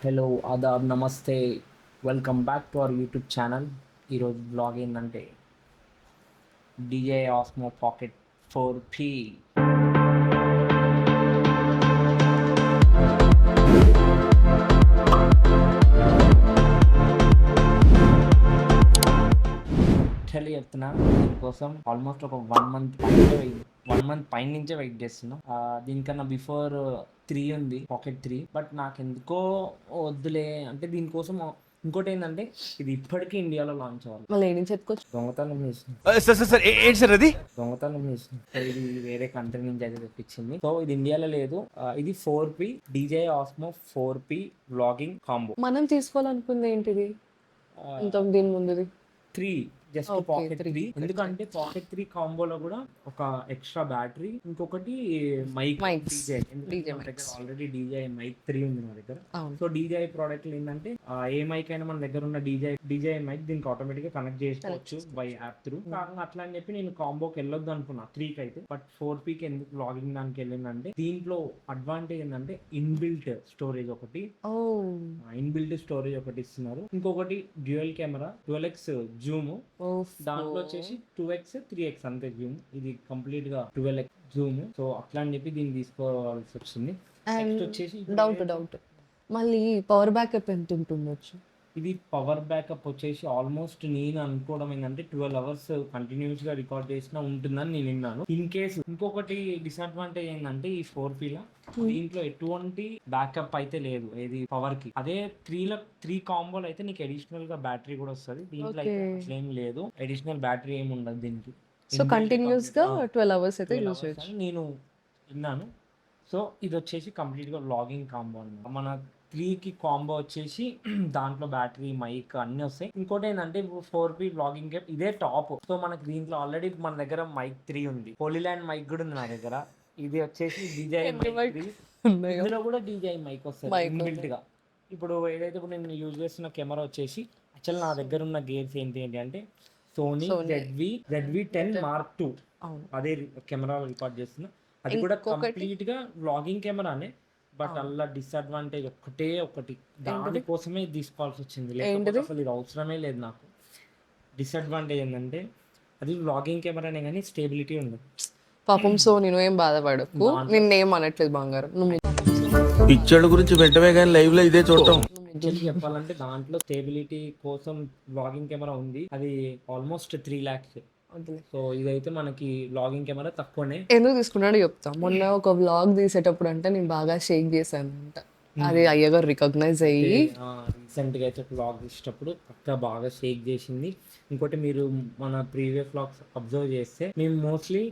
Hello, Aadab, నమస్తే. Welcome back to our YouTube channel. ఈరోజు blog ఏంటంటే డీజే ఆస్మో పాకెట్ 4P. చెప్తున్నా దీనికోసం ఆల్మోస్ట్ ఒక 1 మంత్ పైన నుంచే వెయిట్ చేస్తున్నా. దీనికన్నా బిఫోర్ 3 ఉంది, పాకెట్ 3. బట్ నాకు ఎందుకో వద్దులే అంటే దీనికోసం. ఇంకోటి ఏంటంటే ఇది ఇప్పటికీ ఇండియాలో లాంచ్ అవ్వాలి. మళ్ళీ ఏం నుంచి ఎత్తుకోవచ్చు? దొంగతనం చేసిన సార్ సార్ సార్ ఏంటి సార్ అది? దొంగతనం చేసిన సో ఇది వేరే కంట్రీ నుంచి అయితే తెప్పించింది. సో ఇది ఇండియాలో లేదు. ఇది 4P DJ Osmo 4P vlogging combo. మనం తీసుకోవాలనుకుంది ఏంటిది? ఇంత దీని ముందుది 3 జస్ట్ Okay, పాకెట్ 3. 3. ఎందుకంటే పాకెట్ 3 కాంబోలో కూడా ఒక ఎక్స్ట్రా బ్యాటరీ, ఇంకొకటి మైక్, Mics. డీజే. ఎందుకంటే మన దగ్గర ఆల్రెడీ డీజే మైక్ 3 ఉంది మన దగ్గర. అవును. సో డీజే ప్రోడక్ట్లు ఏంటంటే ఏ మైక్ అయినా మన దగ్గర ఉన్న డీజే మైక్ దీనికి ఆటోమేటిక్ గా కనెక్ట్ చేసుకోవచ్చు బై యాప్ త్రూ. కాకుండా అట్లా అని చెప్పి నేను కాంబోకి వెళ్ళొద్దు అనుకున్నా 3 కి అయితే. బట్ 4P కి ఎందుకు వ్లాగింగ్ దానికి వెళ్ళిందంటే దీంట్లో అడ్వాంటేజ్ ఏంటంటే ఇన్బిల్ట్ స్టోరేజ్ ఒకటి, ఇన్బిల్ట్ స్టోరేజ్ ఒకటి ఇస్తున్నారు. ఇంకొకటి డ్యూయల్ కెమెరా, 12x జూమ్. దాంట్లో వచ్చేసి 2x 3x అంతే జూమ్. ఇది కంప్లీట్ గా 12x జూమ్. సో అట్లా అని చెప్పి దీన్ని తీసుకోవాల్సి వచ్చింది. నెక్స్ట్ వచ్చేసి డౌట్ మళ్ళీ పవర్ బ్యాకప్ ఎంత ఉంటుండొచ్చు? ఇది పవర్ బ్యాకప్ వచ్చేసి ఆల్మోస్ట్ నేను అనుకోవడం ఏంటంటే 12 అవర్స్ కంటిన్యూస్ గా రికార్డ్ చేసినా ఉంటుందని నేను విన్నాను. ఇన్ కేసు ఇంకొకటి డిసడ్వాంటేజ్ ఏంటంటే ఈ 4P లో దీంట్లో ఎటువంటి బ్యాకప్ అయితే లేదు ఏది పవర్ కి. అదే 3 కాంబోలో అయితే నీకు అడిషనల్ గా బ్యాటరీ కూడా వస్తుంది. దీంట్లో అయితే అట్లేం లేదు, అడిషనల్ బ్యాటరీ ఏమి ఉండదు దీనికి. సో కంటిన్యూస్ గా 12 అవర్స్ అయితే 12 యూజ్ hours చేయొచ్చు. అని నేను విన్నాను. సో ఇది వచ్చేసి కంప్లీట్ గా వ్లాగింగ్ కాంబో అన్నమాట. మన 3కి కాంబో వచ్చేసి దాంట్లో బ్యాటరీ, మైక్ అన్ని వస్తాయి. ఇంకోటి ఏంటంటే 4P వ్లాగింగ్ కేప్ ఇదే టాప్. సో మనకి దీంట్లో ఆల్రెడీ మన దగ్గర మైక్ 3 ఉంది, హోలీ ల్యాండ్ మైక్ కూడా ఉంది నా దగ్గర. ఇది వచ్చేసి DJI మైక్ 3. ఇందులో కూడా DJI మైక్ వస్తుంది ఇన్బిల్ట్ గా. ఇప్పుడు ఏదైతే ఇప్పుడు నేను యూజ్ చేస్తున్న కెమెరా వచ్చేసి యాక్చువల్ నా దగ్గర ఉన్న గేర్స్ ఏంటి అంటే సోనీ ZV-10 Mark II. అదే కెమెరా రికార్డ్ చేస్తున్నా. అది కూడా కంప్లీట్ గా వ్లాగింగ్ కెమెరానే. బట్ అలా డిసడ్వాంటేజ్ ఒకటి దానికోసమే తీసుకోవాల్సి వచ్చింది, లేకపోతే అసలు ఇది అవసరమే లేదు నాకు. డిసడ్వాంటేజ్ ఏంటంటే అది వ్లాగింగ్ కెమెరానే కానీ స్టేబిలిటీ ఉండదు పాపం. సో నేను ఏం బాధపడకు, నిన్నేం అనట్లేదు బంగారం. పిక్చర్ల గురించి వెంటనే కానీ లైవ్ లో ఇదే చూడటం. చెప్పాలంటే దాంట్లో స్టేబిలిటీ కోసం వ్లాగింగ్ కెమెరా ఉంది, అది ఆల్మోస్ట్ 3 lakhs. సో ఇదైతే మనకి వ్లాగింగ్ కెమెరా తక్కువనే. ఎందుకు తీసుకున్నాడో చెప్తా. మొన్న ఒక వ్లాగ్ తీసేటప్పుడు అంటే నేను బాగా షేక్ చేశాను అంట. అది అయ్యగారు రికగ్నైజ్ అయ్యి రీసెంట్గా అయితే వ్లాగ్ తీసేటప్పుడు పక్కా బాగా షేక్ చేసింది. ఇంకోటి మీరు మన ప్రీవియస్ వ్లాగ్స్ అబ్జర్వ్ చేస్తే మేము మోస్ట్లీ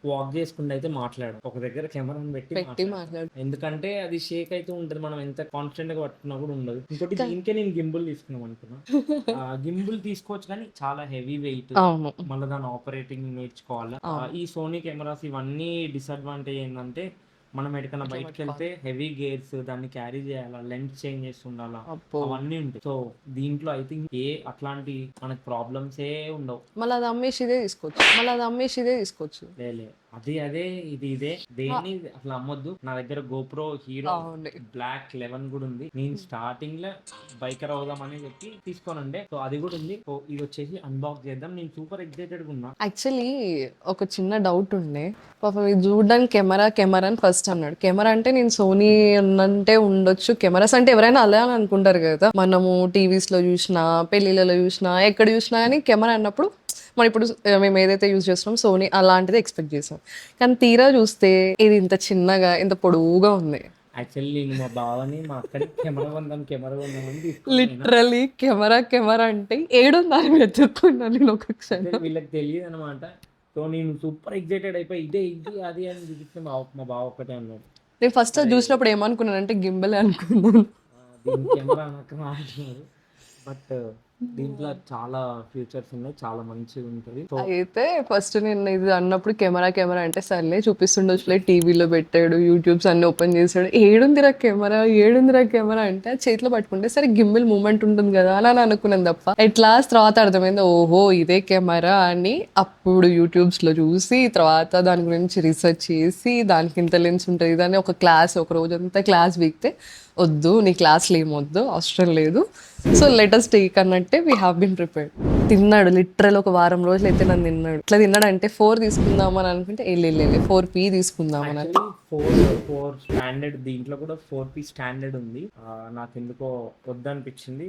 వాక్ చేసుకుంటూ అయితే మాట్లాడాం, ఒక దగ్గర కెమెరాను పెట్టి మాట్లాడు. ఎందుకంటే అది షేక్ అయితే ఉంటుంది, మనం ఎంత కాన్స్టెంట్ గా పట్టుకున్నా కూడా ఉండదు. ఇంకోటి దీనికే నేను గింబుల్ తీసుకున్నాం అనుకున్నా. గింబుల్ తీసుకోవచ్చు కానీ చాలా హెవీ వెయిట్, మళ్ళీ దాని ఆపరేటింగ్ నేర్చుకోవాలి. ఈ సోనీ కెమెరాస్ ఇవన్నీ డిసడ్వాంటేజ్ ఏంటంటే మనం ఎక్కడికైనా బయటకు వెళ్తే హెవీ గేర్స్, దాన్ని క్యారీ చేయాలా, లెన్స్ చేంజ్ చేసి ఉండాలా, అవన్నీ ఉంటాయి. సో దీంట్లో ఐ థింక్ అట్లాంటి మనకు ప్రాబ్లమ్స్ ఏ ఉండవు. మళ్ళీ అది అమ్మేసి ఇదే తీసుకోవచ్చు. లే అదే ఇది ఇదే దేన్ని అట్లా అమ్మొద్దు. నా దగ్గర గోప్రో హీరో బ్లాక్ 11 కూడా ఉంది. నేను స్టార్టింగ్ లో బైకర్ అవుదామని చెప్పి తీసుకోనండి. సో అది కూడా ఉంది. సో ఇది వచ్చేసి అన్బాక్స్ చేద్దాం. నేను సూపర్ ఎక్సైటెడ్ గా ఉన్నా. యాక్చువల్లీ ఒక చిన్న డౌట్ ఉండే పాపం, ఇది చూడడానికి కెమెరా అని ఫస్ట్ అన్నాడు. కెమెరా అంటే నేను సోనీ అంటే ఉండొచ్చు, కెమెరాస్ అంటే ఎవరైనా అలా అని అనుకుంటారు కదా. మనము టీవీస్ లో చూసినా, పెళ్లిళ్ళలో చూసినా, ఎక్కడ చూసినా కానీ కెమెరా అన్నప్పుడు మనం ఇప్పుడు మేము ఏదైతే యూజ్ చేస్తున్నాం సోనీ అలాంటిది ఎక్స్పెక్ట్ చేసాం. కానీ తీరా చూస్తే ఇది ఇంత చిన్నగా, ఇంత పొడవుగా ఉంది. యాక్చువల్లీ నేను మా బావని మా అక్కడికి కెమెరా కొందాం లిటరలీ కెమెరా అంటే ఏడుందని వెతుక్కున్నా నేను ఒక్కొక్కసారి. వీళ్ళకి తెలియదు అనమాట. సో నేను సూపర్ ఎక్సైటెడ్ అయిపోయి ఇది అది అని చూపిస్తే మా బావ ఒక్కటే అన్నాడు. నేను ఫస్ట్ చూసినప్పుడు ఏమనుకున్నాను అంటే గింబలే అనుకున్నాను. కెమెరా అనక అంటున్నారు. బట్ దీంట్లో చాలా ఫీచర్స్ ఉన్నాయి, చాలా మంచిగా ఉంటుంది. సో అయితే ఫస్ట్ నేను ఇది అన్నప్పుడు కెమెరా అంటే సర్లే చూపిస్తుండొచ్చులే, టీవీలో పెట్టాడు, యూట్యూబ్స్ అన్ని ఓపెన్ చేశాడు, ఏడుందిరా కెమెరా అంటే అది చేతిలో పట్టుకుంటే సరే గిమ్మిల్ మూమెంట్ ఉంటుంది కదా అని అనుకున్నాను తప్ప తర్వాత అర్థమైంది ఓహో ఇదే కెమెరా అని. అప్పుడు యూట్యూబ్స్లో చూసి తర్వాత దాని గురించి రీసెర్చ్ చేసి దానికి ఇంత లెన్స్ ఉంటుంది దాన్ని ఒక రోజంతా క్లాస్ వీక్తే వద్దు నీ క్లాస్లో ఏమొద్దు అవసరం లేదు, సో లెటెస్ట్ టేక్ అన్నట్టే వీ హ్యావ్ బిన్ ప్రిపేర్డ్. తిన్నాడు లిటరల్ ఒక వారం రోజులు అయితే నన్ను తిన్నాడు. ఇట్లా తిన్నాడంటే 4 తీసుకుందామని అనుకుంటే వెళ్ళి 4P తీసుకుందామని. ఫోర్ స్టాండర్డ్, దీంట్లో కూడా 4P స్టాండర్డ్ ఉంది. నాకు ఎందుకో వద్దనిపించింది.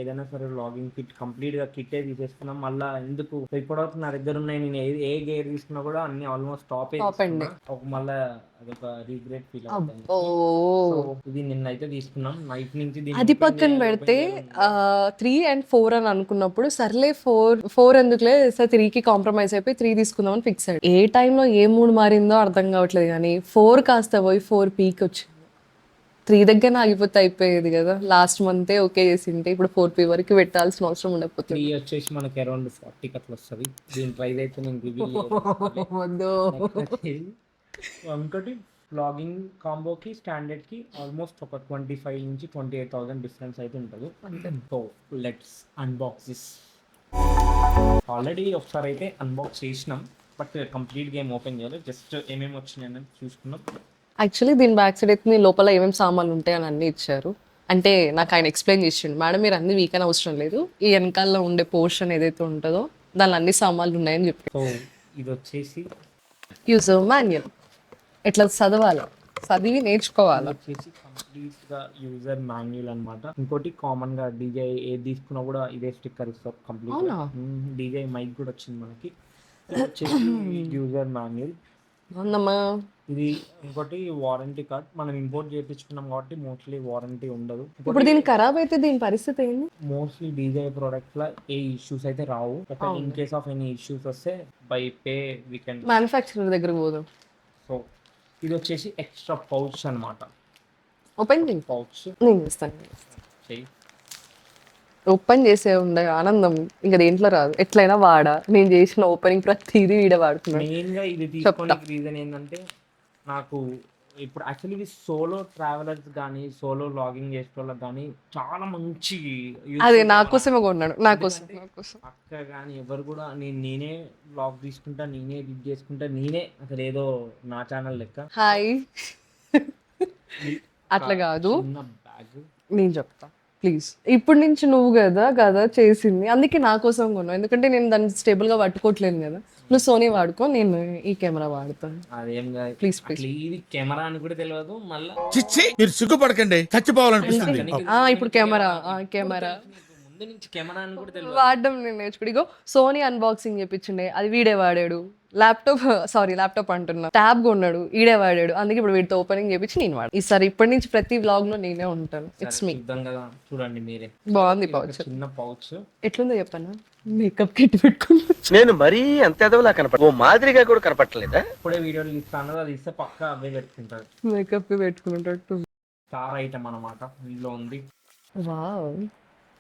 ఏదైనా సరే లాగింగ్ కిట్ కంప్లీట్ గా కిట్టే తీసేసుకున్నాం. మళ్ళీ ఎందుకు ఇప్పటివరకు నా దగ్గర ఉన్నాయి, నేను ఏ గేర్ తీసుకున్నా కూడా అన్ని ఆల్మోస్ట్ టాప్ మళ్ళీ అదొక రిగ్రెట్ ఫీల్ అవుతుంది. సో ఇది నిన్నైతే తీసుకున్నాం నైట్ నుంచి. అది పక్కన పెడితే 3 and 4 అని అనుకున్నప్పుడు సర్లే 4 ఎందుకులే సార్ 3కి కాంప్రమైజ్ అయిపోయి 3 తీసుకుందామని ఫిక్స్ అయ్యాడు. ఏ టైంలో ఏ మూడు మారిందో అర్థం కావట్లేదు కానీ 4 కాస్త పోయి 4Pకి వచ్చింది. 3 దగ్గర ఆగిపోతే అయిపోయేది కదా, లాస్ట్ మంతే ఓకే చేసింటే ఇప్పుడు 4P వరకు పెట్టాల్సిన అవసరం ఉండకపోతుంది. 3 వచ్చేసి మనకి అరౌండ్ 40 అట్లా వస్తుంది. దీని ప్రైస్ అయితే నేను రివ్యూ ఇంకోటి వ్లాగింగ్ కాంబోకి స్టాండర్డ్కి ఆల్మోస్ట్ ఒక 25 నుంచి 28,000 డిఫరెన్స్ అయితే ఉంటుంది. So let's unbox this. Already ఒకసారి అయితే అన్బాక్స్ చేసినాం, బట్ కంప్లీట్ గేమ్ ఓపెన్ చేయలేదు. జస్ట్ ఏమేమి వచ్చినాయి అనేది చూసుకున్నాం. యాక్చువల్లీ దీని బ్యాక్ సైడ్ అయితే లోపల ఏమేమి సామాన్లు ఉంటాయి అని అన్నీ ఇచ్చారు. అంటే నాకు ఆయన ఎక్స్ప్లెయిన్ చేసిండు, మేడం మీరు అన్ని వీక్ అని అవసరం లేదు, ఈ వెనకాలలో ఉండే పోర్షన్ ఏదైతే ఉంటుందో దానిలో అన్ని సామాన్లు ఉన్నాయని చెప్పి. సో ఇది వచ్చేసి యూజర్ మాన్యువల్, ఎట్లా చదివి నేర్చుకోవాలి. వచ్చేసి కంప్లీట్ గా యూజర్ మాన్యువల్ అన్నమాట. ఇంకోటి కామన్ గా డీజే ఏది తీసుకున్నా కూడా ఇదే స్టిక్కర్ ఇస్తారు కంప్లీట్. డీజే మైక్ కూడా వచ్చింది మనకి. ఇది వచ్చేసి యూజర్ మాన్యువల్. ఇది ఇంకోటి వారంటీ కార్డ్. మనం ఇంపోర్ట్ చేయించుకున్నాం కాబట్టి మోస్ట్లీ వారంటీ ఉండదు. ఇప్పుడు దీని ఖరాబ్ అయితే దీని పరిస్థితి ఏంటి? మోస్ట్లీ డీజే ప్రొడక్ట్స్ లో ఏ ఇష్యూస్ అయితే రావు. In case of any issues వస్తే బై పే వీ కెన్ మ్యానుఫ్యాక్చరర్ దగ్గరకు పోదాం. సో ఇది వచ్చేసి ఎక్స్ట్రా పౌచ్ అన్నమాట. ఓపెన్ చేయి. పౌచ్ నేను చేస్తాను. ఓపెన్ చేసే ఉండే ఆనందం ఇంకా దేంట్లో రాదు. ఎట్లయినా వాడా, నేను చేసిన ఓపెనింగ్ ప్రతిదీ వీడ వాడుతున్నాను. మెయిన్ గా ఇది తీసుకోవడానికి రీజన్ ఏంటంటే నాకు ఇప్పుడు యాక్చువల్లీ ఇది సోలో ట్రావెలర్స్ కానీ సోలో లాగింగ్ చేసే వాళ్ళకి కానీ చాలా మంచి అదే నా కోసమే కొన్నాడు. నా కోసం అక్క కానీ ఎవరు కూడా నేనే బ్లాగ్ తీసుకుంటా, నేనే ఎడిట్ చేసుకుంటా, నేనే అసలు ఏదో నా ఛానల్ లెక్క. హాయ్ అట్లా కాదు, బ్యాగ్ నేను చెప్తా ప్లీజ్. ఇప్పుడు నుంచి నువ్వు కదా చేసింది, అందుకే నా కోసం కొన్నావు. ఎందుకంటే నేను దాన్ని స్టేబుల్ గా పట్టుకోవట్లేను కదా. నువ్వు సోనీ వాడుకో, నేను ఈ కెమెరా వాడతాను. అదేం ప్లీజ్ ఇది కెమెరా అని కూడా తెలియదు. మళ్ళీ మీరు సిగ్గుపడకండి, చచ్చిపోవాలనిపిస్తుంది. ఇప్పుడు కెమెరా ముందు నుంచి కెమెరా అని కూడా తెలియదు. వాడడం నేను నేర్చుకుని. ఇగో సోనీ అన్బాక్సింగ్ చేపించుండే, అది వీడే వాడాడు. ల్యాప్టాప్ అంటున్నా, ట్యాబ్ కొన్నాడు, ఈడే వాడాడు. అందుకే ఇప్పుడు వీడితో ఓపెనింగ్ చేపించి నేను వాడు. ఈసారి ఇప్పటి నుంచి ప్రతి వ్లాగ్ లో నేనే ఉంటాను. It's me. చూడండి మీరే. బాగుంది పౌచ్, చిన్న పౌచ్. ఎట్లుందో చెప్పనా, మేకప్ కిట్ పెట్టుకున్నా. నేను మరీ అంత ఎదవలా ఓ మాదిరిగా కూడా కనపడలేదా? ఇప్పుడే వీడియోలు ఇస్తాను, అది ఇస్తే పక్క అవే పెట్టుకుంటారు. మేకప్ పెట్టుకున్నట్టు స్టార్ ఐటమ్ అన్నమాట ఇందులో ఉంది. వావ్,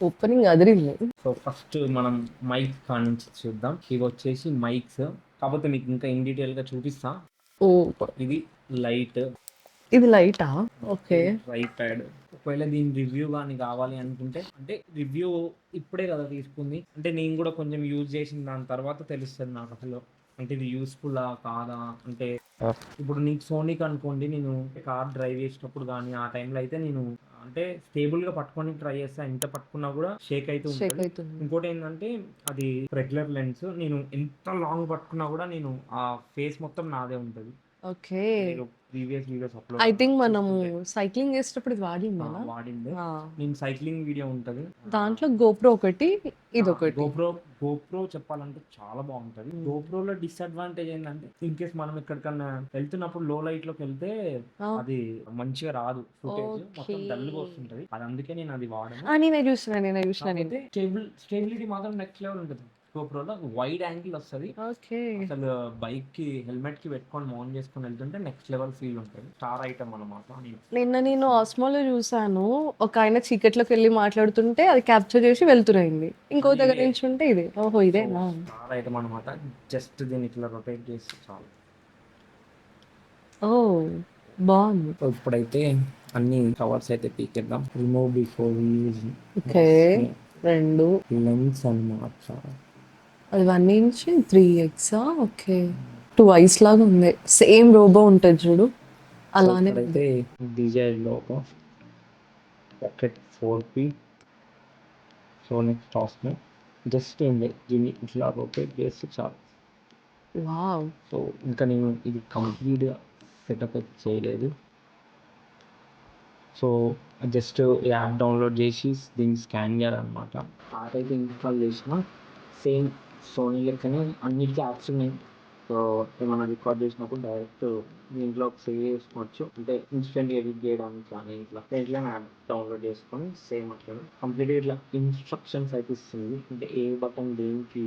ఓపెనింగ్ అదిరింది. సో ఫస్ట్ మనం మైక్ కానించి చూద్దాం. ఇవి వచ్చేసి మైక్స్, కాకపోతే మీకు ఇంకా ఇన్ డీటెయిల్ గా చూపిస్తా. ఓ ఇది లైట్, ఇది లైటా? ఓకే. ట్రైపాడ్. ఒకవేళ దీని రివ్యూ కానీ కావాలి అనుకుంటే, అంటే రివ్యూ ఇప్పుడే కదా తీసుకుంది, అంటే నేను కూడా కొంచెం యూజ్ చేసిన దాని తర్వాత తెలుస్తుంది నాకు అసలు అంటే ఇది యూస్ఫుల్ కాదా. అంటే ఇప్పుడు నీకు సోనీకి అనుకోండి, నేను కార్ డ్రైవ్ చేసేటప్పుడు కానీ ఆ టైంలో అయితే నేను అంటే స్టేబుల్ గా పట్టుకొని ట్రై చేస్తా, ఎంత పట్టుకున్నా కూడా షేక్ అయితే ఉంటుంది. ఇంకోటి ఏంటంటే అది రెగ్యులర్ లెన్స్, నేను ఎంత లాంగ్ పట్టుకున్నా కూడా నేను ఆ ఫేస్ మొత్తం నాదే ఉంటుంది. Okay. Previous videos upload I think మనము సైక్లింగ్ చేసేటప్పుడు ఇది వాడింది. నేను సైక్లింగ్ వీడియో ఉంటది దాంట్లో గోప్రో ఒకటి, ఇది ఒకటి. గోప్రో చెప్పాలంటే చాలా బాగుంటది. గోప్రోలో డిసడ్వాంటేజ్ ఏంటంటే ఇన్ కేస్ మనం ఎక్కడికన్నా వెళ్తున్నప్పుడు లో లైట్ లోకి వెళ్తే అది మంచిగా రాదు, ఫుటేజ్ మొత్తం డల్ గా వస్తుంటది. అది అందుకే నేను అది వాడను. నేనే చూసిన స్టేబిలిటీ మాత్రం నెక్స్ట్ లెవెల్ ఉంటుంది. GoProలో వైడ్ యాంగిల్ వస్తుంది. ఓకే. అసలు బైక్ కి హెల్మెట్ కి పెట్టుకొని మౌంట్ చేసుకొని వెళ్తుంటే నెక్స్ట్ లెవెల్ ఫీల్ ఉంటుంది. స్టార్ ఐటమ్ అనమాట. నిన్న నేను ఆస్మోలో చూసాను, ఒక ఆయన చీకట్లోకి వెళ్ళి మాట్లాడుతుంటే అది క్యాప్చర్ చేసి వెళ్తురైంది. ఇంకో దగ్గర నుంచి ఉంటే ఇది. ఓహో, ఇదేనా? స్టార్ ఐటమ్ అనమాట. జస్ట్ దీన్ని ఇట్లా రొటేట్ చేస్తే చాలు. ఓ, బాగుంది. సో ఇప్పుడైతే అన్ని కవర్స్ అయితే పీకేద్దాం. Remove before use okay, 2 lens అన్నమాట. అది 1 ఇంచ్ 3x. ఓకే, 2 ఐస్ లాగా ఉంది. సేమ్ రోబో ఉంటుంది చూడు, అలానే ఉంది. అయితే DJI logo pocket 4P. So next option just ఏంటి దీన్ని ఇట్లా రొటేట్ చేస్తే చాలు. వావ్. సో ఇంకా నేను ఇది కంప్లీట్గా సెటప్ అయితే చేయలేదు. సో జస్ట్ యాప్ డౌన్లోడ్ చేసి దీన్ని స్కాన్ చేయాలన్నమాట. యాప్ అయితే ఇన్స్టాల్ చేసిన సేమ్ సోనీ లెక్కనే అన్నిటికీ యాప్స్ ఉన్నాయి. సో ఏమైనా రికార్డ్ చేసినప్పుడు డైరెక్ట్ దీంట్లో సేవ్ చేసుకోవచ్చు. అంటే ఇన్స్టెంట్ ఎడిట్ చేయడానికి కానీ ఇట్లా యాప్ డౌన్లోడ్ చేసుకొని సేమ్ అట్లా కంప్లీట్గా ఇట్లా ఇన్స్ట్రక్షన్స్ అయితే ఇస్తుంది. అంటే ఏ బటన్ దేనికి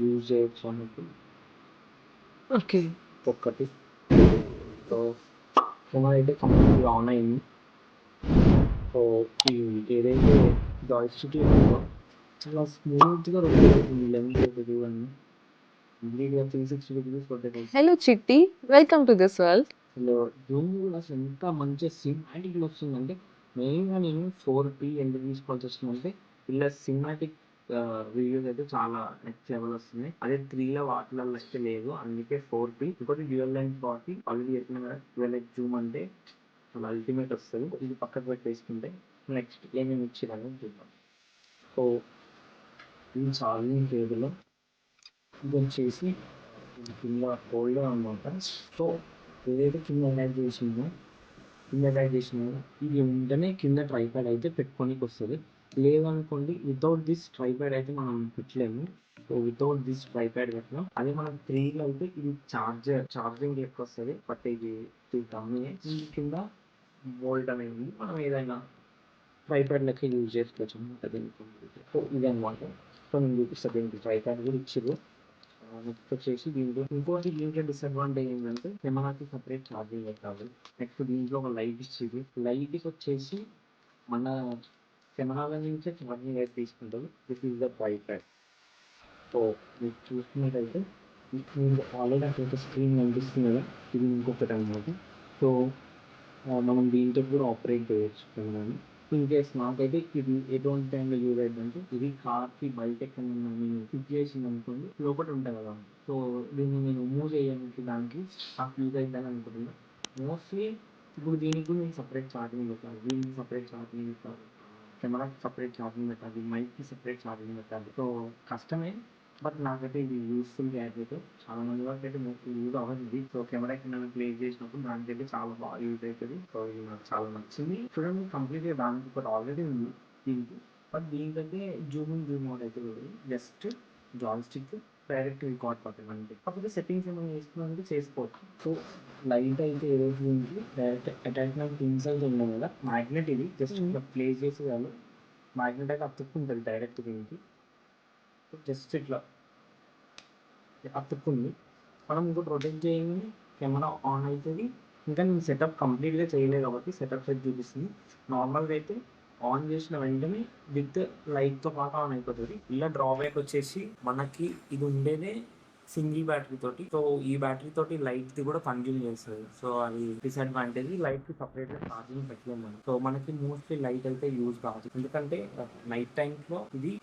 యూజ్ చేయొచ్చు అన్నట్టు ఓకే. ఒక్కటి. సో కెమెరా అయితే కంప్లీట్గా ఆన్ అయింది. సో ఈ ఏదైతే జాయిస్టిక్ ఉందో చాలా స్మూత్గా రొటేట్ అవుతుంది. లెన్స్ ఒకటి అన్నీ కంప్లీట్గా 360 డిగ్రీస్ రొటేట్ అవుతుంది. హలో చిట్టి, వెల్కమ్ టు దిస్ వరల్డ్. అసలు జూమ్ కూడా అసలు ఎంత మంచిగా సినిమాటిక్గా వస్తుందంటే, మెయిన్గా నేను 4P ఎందుకు తీసుకోవాల్సి వస్తుందంటే ఇలా సినిమాటిక్ వీడియోస్ అయితే చాలా నెక్స్ట్ లెవెల్ వస్తున్నాయి. అదే 3లో వాటిలలో అయితే లేదు. అందుకే 4P. ఇంకోటి డ్యూయల్ లెన్స్ కాబట్టి ఆల్రెడీ చెప్పిన కదా, డ్యూయల్ లెన్స్ జూమ్ అంటే చాలా అల్టిమేట్ వస్తుంది. ఇది పక్కకు పెట్టి వేసుకుంటే నెక్స్ట్ ఏమేమి ఇచ్చిరని చూద్దాం. సో ఇది ఛార్జింగ్ కేబుల్. ఇది వచ్చేసి ఇది కింద హోల్డర్ అనమాట. సో ఏదైతే కింద అటాచ్ చేసిందో ఇది ఉంటేనే కింద ట్రైప్యాడ్ అయితే పెట్టుకోనికి వస్తుంది. లేదనుకోండి వితౌట్ దిస్ ట్రైప్యాడ్ అయితే మనం పెట్టలేము. సో వితౌట్ దిస్ ట్రైప్యాడ్ పెట్టినాం. అదే మనం 3లో అయితే ఇది ఛార్జింగ్ లెక్క వస్తుంది. బట్ ఇది గమ్మే కింద బోల్ట్ అనేది మనం ఏదైనా ట్రైప్యాడ్ లెక్క యూజ్ చేసుకోవచ్చు అనమాట దీనికి. సో ఇది అనమాట. సో నేను చూపిస్తాను దీనికి ట్రైప్యాడ్ కూడా ఇచ్చిర్రు. నెక్స్ట్ వచ్చేసి దీంట్లో దీంట్లో డిసడ్వాంటేజ్ ఏంటంటే కెమెరాకి సపరేట్ ఛార్జింగ్ పెట్టాలి. నెక్స్ట్ దీంట్లో ఒక లైట్ ఇచ్చింది. లైట్కి వచ్చేసి మన కెమెరాల నుంచే ఛార్జింగ్ అయితే తీసుకుంటుంది. This is the tripod. So మీరు చూసుకున్నట్టయితే మీకు ఆల్రెడీ అక్కడ స్క్రీన్ కనిపిస్తుంది కదా, ఇది ఇంకొకటి అనమాట. సో మనం దీంతో కూడా ఆపరేట్ చేయొచ్చు కెమెరాని. ఇన్ కేస్ నాకైతే ఇది ఎటువంటి టైంలో యూజ్ అవుతుందంటే, ఇది కార్కి బయట ఎక్కడ నేను ఫిట్ చేసింది అనుకోండి, లోపల ఉంటుంది కదా. సో దీన్ని నేను మూవ్ చేయడానికి దానికి నాకు యూజ్ అవుతుందని అనుకుంటున్నాను. మోస్ట్లీ ఇప్పుడు దీనికి కూడా నేను సపరేట్ ఛార్జింగ్ పెట్టాలి, దీనికి సపరేట్ ఛార్జింగ్ పెట్టాలి, కెమెరాకి సపరేట్ ఛార్జింగ్ పెట్టాలి, మైక్కి సపరేట్ ఛార్జింగ్ పెట్టాలి. సో కష్టమే. బట్ నాకైతే ఇది యూస్ఫుల్ గ్యాడ్జెట్. చాలా మంది వరకు అయితే యూజ్ అవ్వదు. సో కెమెరా కింద ప్లే చేసినప్పుడు దానికైతే చాలా బాగా యూజ్ అవుతుంది. సో ఇది నాకు చాలా నచ్చింది. చూడండి కంప్లీట్గా దానికి ఒకటి ఆల్రెడీ ఉంది దీనికి. బట్ దీనికైతే జూమ్ అవుట్ అయితే జస్ట్ జాయిస్టిక్ డైరెక్ట్ రికార్డ్ పట్టడం అంటే. కాకపోతే సెట్టింగ్స్ ఏమైనా చేసుకున్నామంటే చేసుకోవచ్చు. సో లైట్ అయితే ఏదైతే దీనికి డైరెక్ట్ అటాచ్మెంట్ ఇన్సైడ్ ఉన్నాం కదా, మ్యాగ్నెట్ ఇది జస్ట్ ఇట్లా ప్లే చేసి వాళ్ళు మ్యాగ్నెట్ అయితే అతుక్కుంటుంది డైరెక్ట్ దీనికి. జస్ట్ ఇట్లా అతుక్కుంది. మనం ఇంకోటి రొటేట్ చేయగానే కెమెరా ఆన్ అవుతుంది. ఇంకా నేను సెటప్ కంప్లీట్గా చేయలేదు కాబట్టి సెటప్ సెట్ చూపిస్తుంది. నార్మల్గా అయితే ఆన్ చేసిన వెంటనే విత్ లైట్తో పాటు ఆన్ అయిపోతుంది. ఇలా డ్రాబ్యాక్ వచ్చేసి మనకి ఇది ఉండేదే సింగిల్ బ్యాటరీ తోటి. సో ఈ బ్యాటరీ తోటి లైట్ది కూడా కన్జ్యూమ్ చేస్తుంది. సో అది డిసడ్వాంటేజ్. లైట్కి సపరేట్గా ఛార్జింగ్ పెట్టలేము మనం. సో మనకి మోస్ట్లీ లైట్ అయితే యూజ్ కాదు, ఎందుకంటే నైట్ టైమ్స్లో ఇది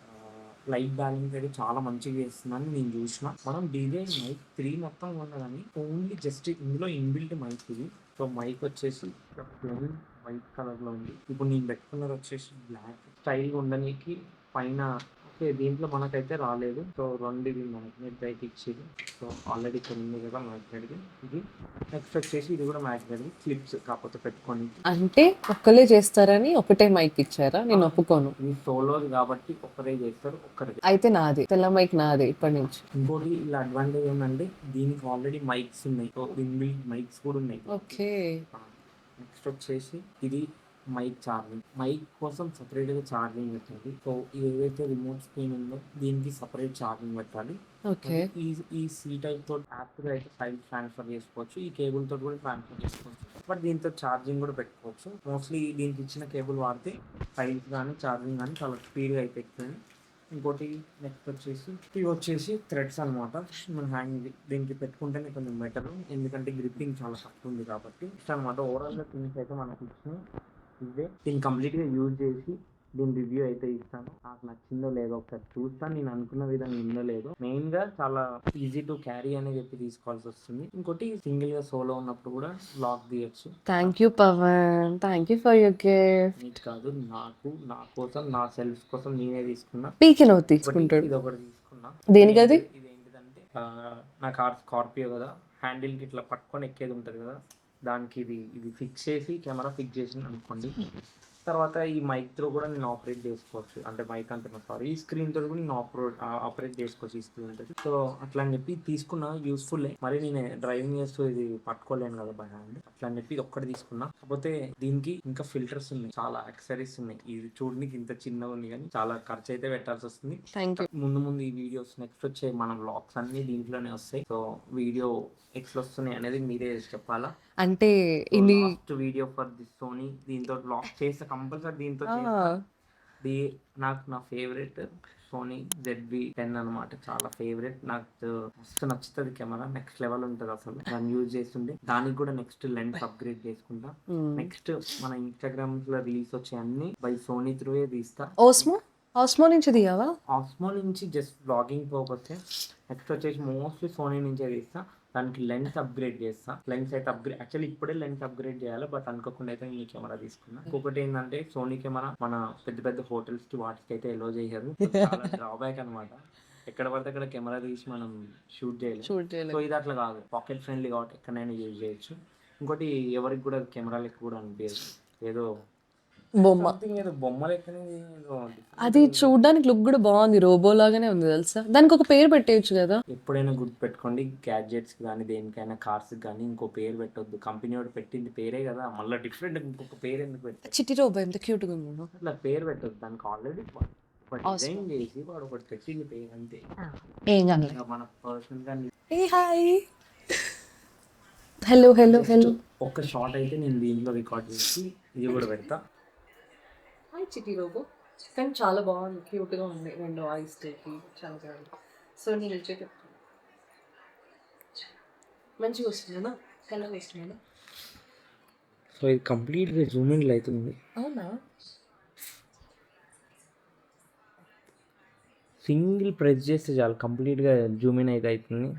లైట్ బ్యాలెన్స్ అయితే చాలా మంచిగా చేస్తుందని నేను చూసిన. మనం DJI మైక్ 3 మొత్తం ఉన్నదని ఓన్లీ జస్ట్ ఇందులో ఇన్బిల్ట్ మైక్ ఇది. సో మైక్ వచ్చేసి ప్లెయిన్ వైట్ కలర్లో ఉంది. ఇప్పుడు నేను పెట్టుకున్నది వచ్చేసి బ్లాక్ స్టైల్ ఉండడానికి పైన. ఓకే, దీంట్లో మనకైతే రాలేదు. సో 2 ఇది మ్యాగ్నెట్ అయితే ఇచ్చేది. సో ఆల్రెడీ ఇక్కడ ఉంది కదా మ్యాగ్నెట్ది ఇది. నెక్స్ట్ వచ్చేసి ఇది కూడా మ్యాగ్నెట్ది క్లిప్స్ కాకపోతే పెట్టుకొని. అంటే ఒక్కలే చేస్తారని ఒకటే మైక్ ఇచ్చారా? నేను ఒప్పుకోను. ఇది సోలోది కాబట్టి ఒక్కరే చేస్తారు, ఒక్కరికి. అయితే నాది తెల్ల మైక్ నాది ఇప్పటి నుంచి. ఇంకోటి ఇలా అడ్వాంటేజ్ ఏంటంటే దీనికి ఆల్రెడీ మైక్స్ ఉన్నాయి. సో ఇన్బిల్ట్ మైక్స్ కూడా ఉన్నాయి. ఓకే. నెక్స్ట్ వచ్చేసి ఇది మైక్ ఛార్జింగ్, మైక్ కోసం సపరేట్గా ఛార్జింగ్ పెట్టాలి. సో ఇది ఏదైతే రిమోట్ స్క్రీన్ ఉందో దీనికి సపరేట్ ఛార్జింగ్ పెట్టాలి. ఓకే. ఈ సీ టైప్ తోటి యాప్గా అయితే ఫైల్ ట్రాన్స్ఫర్ చేసుకోవచ్చు, ఈ కేబుల్ తోటి కూడా ట్రాన్స్ఫర్ చేసుకోవచ్చు. బట్ దీంతో ఛార్జింగ్ కూడా పెట్టుకోవచ్చు. మోస్ట్లీ దీనికి ఇచ్చిన కేబుల్ వాడితే ఫైల్స్ కానీ ఛార్జింగ్ కానీ చాలా స్పీడ్గా అయితే ఎక్కుతుంది. ఇంకోటి నెక్స్ట్ వచ్చేసి ఇవి వచ్చేసి థ్రెడ్స్ అనమాట. మన హ్యాంగ్ దీనికి పెట్టుకుంటేనే కొంచెం బెటర్, ఎందుకంటే గ్రిప్పింగ్ చాలా తక్కువ ఉంది కాబట్టి. ఇష్టం అనమాట. ఓవరాల్గా థింగ్స్ అయితే మనకి ఇచ్చిన ఇదే. దీన్ని కంప్లీట్గా యూజ్ చేసి దీని రివ్యూ అయితే ఇస్తాను. నాకు నచ్చిందో లేదో ఒకసారి చూస్తాను, నేను అనుకున్న విధంగా ఉందో లేదో. మెయిన్ గా చాలా ఈజీ టు క్యారీ అని చెప్పి తీసుకోవాల్సి వస్తుంది. ఇంకోటి సింగిల్ గా సోలో ఉన్నప్పుడు కూడా లాక్ తీయచ్చు. Thank you Pavan, thank you for your gift. నీట్ కాదు, నాకు నా కోసం నా సెల్ఫ్ కోసం నేనే తీసుకున్నా. పీకినో తీసుకుంటాడు. ఇది ఒకటి తీసుకున్నా. దేనికది? ఇదేంటిదంటే నా కార్ స్కార్పియో కదా, హ్యాండిల్ కి ఇట్లా పట్టుకొని ఎక్కేది ఉంటుంది కదా, దానికి ఇది ఫిక్స్ చేసి కెమెరా ఫిక్స్ చేసి అనుకోండి. తర్వాత ఈ మైక్ తో కూడా నేను ఆపరేట్ చేసుకోవచ్చు, అంటే మైక్ అంటే సారీ ఈ స్క్రీన్ తో కూడా నేను ఆపరేట్ చేసుకోవచ్చు ఈ స్క్రీన్ తో. సో అట్లా అని చెప్పి తీసుకున్నా, యూస్ఫుల్. మరి నేను డ్రైవింగ్ చేస్తూ ఇది పట్టుకోలేను కదా బై హ్యాండ్, అట్లా అని చెప్పి ఇది ఒక్కటి తీసుకున్నా. కాకపోతే దీనికి ఇంకా ఫిల్టర్స్ ఉన్నాయి, చాలా యాక్సెసరీస్ ఉన్నాయి. ఇది చూడడానికి ఇంత చిన్నగా ఉంది కానీ చాలా ఖర్చు అయితే పెట్టాల్సి వస్తుంది. Thank you. ముందు ఈ వీడియోస్ నెక్స్ట్ వచ్చే మన వ్లాగ్స్ అన్ని దీంట్లోనే వస్తాయి. సో వీడియో ఎక్స్లు వస్తున్నాయి అనేది మీరే చెప్పాలా. అంటే ఇన్ని వీడియో ఫర్ దిస్ సోనీ, దీంతో బ్లాగ్ చేస్తే కంపల్సరీ దీంతో నాకు నా ఫేవరెట్ సోనీ ZV-10 అనమాట, చాలా ఫేవరెట్. నాకు మస్తు నచ్చుతుంది కెమెరా, నెక్స్ట్ లెవెల్ ఉంటుంది అసలు. దాన్ని యూజ్ చేస్తుండే దానికి కూడా నెక్స్ట్ లెన్స్ అప్గ్రేడ్ చేసుకుంటా. నెక్స్ట్ మన ఇన్స్టాగ్రామ్ లో రీల్స్ వచ్చే అన్ని బై సోనీ త్రూయే తీస్తా. ఆస్మో నుంచి తీయావా? ఆస్మో నుంచి జస్ట్ బ్లాగింగ్ పర్పస్. నెక్స్ట్ వచ్చేసి మోస్ట్లీ సోనీ నుంచే తీస్తా. దానికి లెన్స్ అప్గ్రేడ్ చేస్తా. లెన్స్ అయితే యాక్చువల్లీ ఇప్పుడే లెన్స్ అప్గ్రేడ్ చేయాలి, బట్ అనుకోకుండా అయితే ఈ కెమెరా తీసుకున్నా. ఇంకొకటి ఏంటంటే సోనీ కెమెరా మన పెద్ద హోటల్స్ కి వాటికి అయితే ఎలో చేయరు, చాలా డ్రాబ్యాక్ అనమాట. ఎక్కడ పడితే అక్కడ కెమెరా తీసి మనం షూట్ చేయలేదు. సో ఇది అట్లా కాదు, పాకెట్ ఫ్రెండ్లీ కాబట్టి ఎక్కడైనా యూజ్ చేయొచ్చు. ఇంకోటి ఎవరికి కూడా కెమెరా లెక్క కూడా అనిపించదు, ఏదో బొమ్మ లెక్కనే. అది చూడడానికి లుక్ కూడా బాగుంది, రోబో లాగానే ఉంది తెలుసా. దానికి ఒక పేరు పెట్టేయచ్చు కదా. ఎప్పుడైనా గుర్తు పెట్టుకోండి, గ్యాడ్జెట్స్ కానీ దేనికైనా కార్స్ కానీ ఇంకో పేరు పెట్టొద్దు. కంపెనీ వాడు పెట్టింది పేరే కదా, మళ్ళీ డిఫరెంట్ ఇంకొక పేరు ఎందుకు పెట్టారు? చిట్టి రోబో ఎంత క్యూట్ గా ఉంది. అట్లా పేరు పెట్టొద్దు, దానికి ఆల్రెడీ డిజైన్ చేసి వాడు ఒకటి పెట్టింది పేరు అంతే. ఏం కాదు, మన పర్సనల్ గా హలో ఒక షార్ట్ అయితే నేను దీంట్లో రికార్డ్ చేసి ఇది కూడా పెడతా. హాయ్ చిట్టి రోబో, కానీ చాలా బాగుంది, క్యూట్గా ఉంది. రెండు ఐస్ తోటి చాలా బాగుంది. సో నేను వచ్చే చెప్తాను, మంచిగా వస్తుందా, కలర్ వస్తుందా? సో ఇది కంప్లీట్గా జూమింగ్ అవుతుంది. అవునా? సింగిల్ ప్రెస్ చేస్తే చాలు కంప్లీట్గా జూమిన్ అయితే అవుతుంది.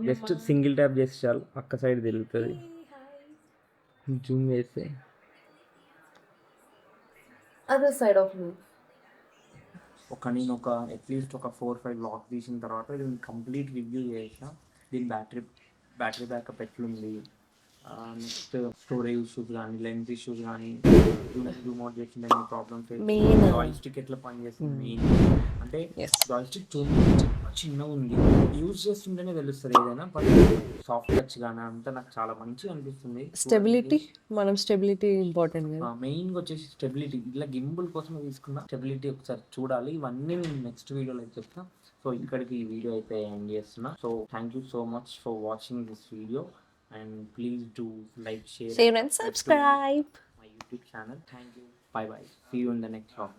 జస్ట్ సింగిల్ ట్యాప్ చేస్తే చాలు పక్క సైడ్ తిరుగుతుంది. జూమ్ చేస్తే అదర్ సైడ్ ఆఫ్ మీ. నేను అట్లీస్ట్ ఒక 4-5 బ్లాగ్ తీసిన తర్వాత దీన్ని కంప్లీట్ రివ్యూ చేసిన. దీని బ్యాటరీ బ్యాకప్ ఎట్లుంది, నెక్స్ట్ స్టోరేజ్ ఇష్యూస్ కానీ లెన్స్ ఇష్యూస్ కానీ జూమ్ అవుట్ చేసిన ప్రాబ్లమ్స్, జాయిస్టిక్ ఎట్లా పనిచేస్తుంది. మెయిన్ అంటే జాయిస్టిక్ చాలా చిన్నగా ఉంది, యూజ్ చేస్తుంటేనే తెలుస్తుంది ఏదైనా. బట్ సాఫ్ట్ టచ్ కానీ అంతా నాకు చాలా మంచిగా అనిపిస్తుంది. స్టెబిలిటీ ఇంపార్టెంట్ కదా. మెయిన్గా వచ్చేసి స్టెబిలిటీ, ఇలా గింబుల్ కోసం తీసుకున్న స్టెబిలిటీ ఒకసారి చూడాలి. ఇవన్నీ నేను నెక్స్ట్ వీడియోలో అయితే చెప్తాను. సో ఇక్కడికి ఈ వీడియో అయితే ఎండ్ చేస్తున్నా. So thank you so much for watching this video and please do like, share and subscribe my YouTube channel. Thank you. Bye bye. See you in the next vlog.